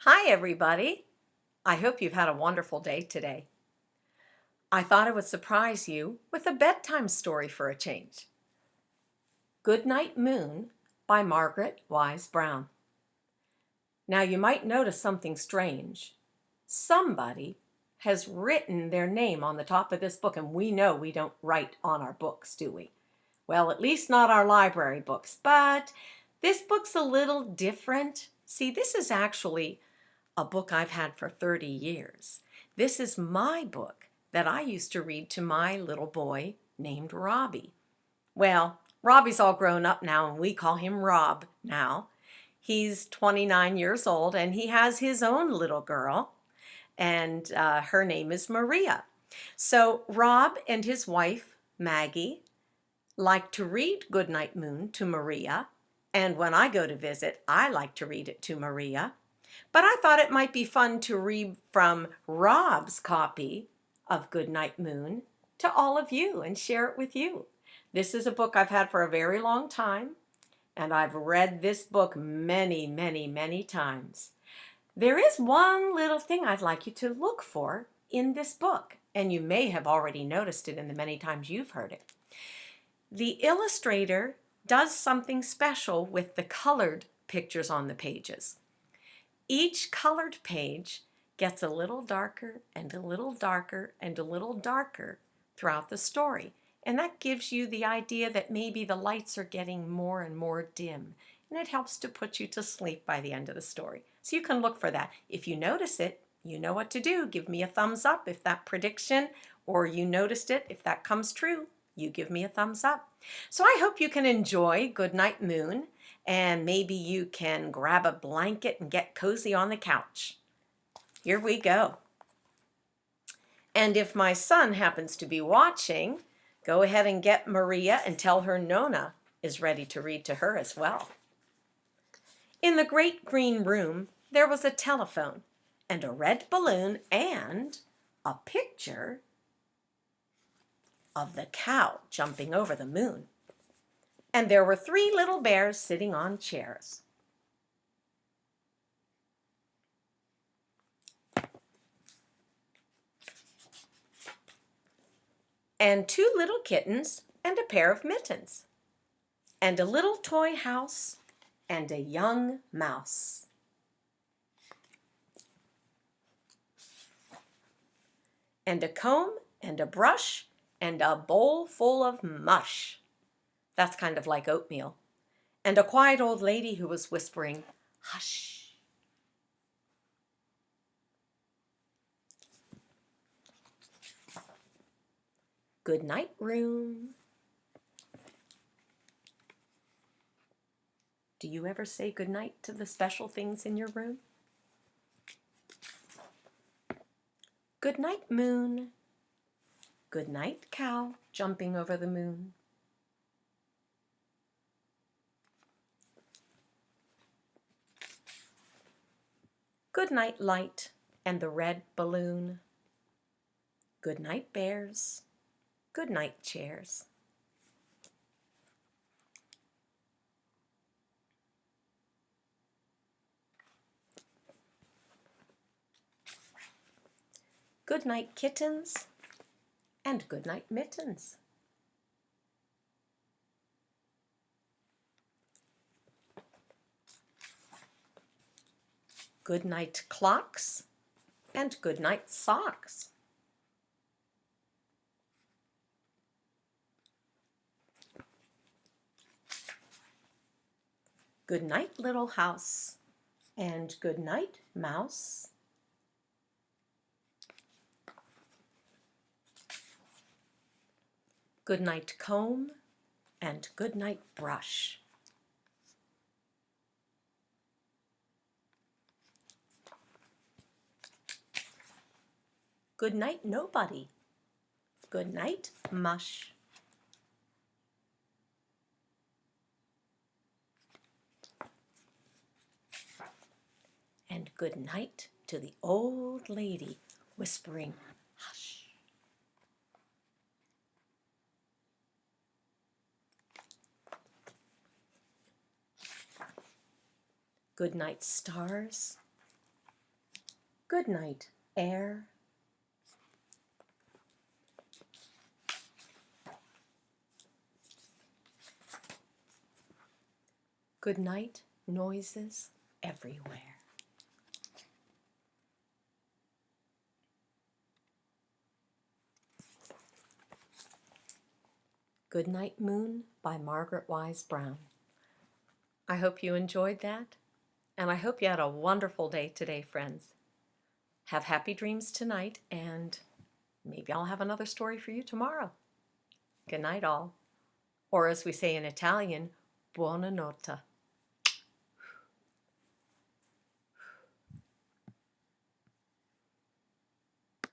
Hi, everybody. I hope you've had a wonderful day today. I thought I would surprise you with a bedtime story for a change. Goodnight Moon by Margaret Wise Brown. Now, you might notice something strange. Somebody has written their name on the top of this book, and we know we don't write on our books, do we? Well, at least not our library books, but this book's a little different. See, this is actually a book I've had for 30 years. This is my book that I used to read to my little boy named Robbie. Well, Robbie's all grown up now and we call him Rob now. He's 29 years old and he has his own little girl, and her name is Maria. So Rob and his wife, Maggie, like to read Goodnight Moon to Maria, and when I go to visit, I like to read it to Maria. But I thought it might be fun to read from Rob's copy of Goodnight Moon to all of you and share it with you. This is a book I've had for a very long time, and I've read this book many, many, many times. There is one little thing I'd like you to look for in this book, and you may have already noticed it in the many times you've heard it. The illustrator does something special with the colored pictures on the pages. Each colored page gets a little darker and a little darker and a little darker throughout the story. And that gives you the idea that maybe the lights are getting more and more dim. And it helps to put you to sleep by the end of the story. So you can look for that. If you notice it, you know what to do. Give me a thumbs up if that prediction or you noticed it. If that comes true, you give me a thumbs up. So I hope you can enjoy Goodnight Moon, and maybe you can grab a blanket and get cozy on the couch. Here we go. And if my son happens to be watching, go ahead and get Maria and tell her Nona is ready to read to her as well. In the great green room, there was a telephone and a red balloon and a picture of the cow jumping over the moon. And there were 3 little bears sitting on chairs. And 2 little kittens and a pair of mittens. And a little toy house and a young mouse. And a comb and a brush and a bowl full of mush. That's kind of like oatmeal. And a quiet old lady who was whispering, "Hush." Good night, room. Do you ever say good night to the special things in your room? Good night, moon. Good night, cow jumping over the moon. Good night, light and the red balloon. Good night, bears. Good night, chairs. Good night, kittens, and good night, mittens. Good night, clocks, and good night, socks. Good night, little house, and good night, mouse. Good night, comb, and good night, brush. Good night, nobody. Good night, mush. And good night to the old lady whispering, "Hush." Good night, stars, Good night, air. Good night, noises everywhere. Goodnight Moon by Margaret Wise Brown. I hope you enjoyed that, and I hope you had a wonderful day today, friends. Have happy dreams tonight, and maybe I'll have another story for you tomorrow. Good night, all. Or as we say in Italian, buonanotte.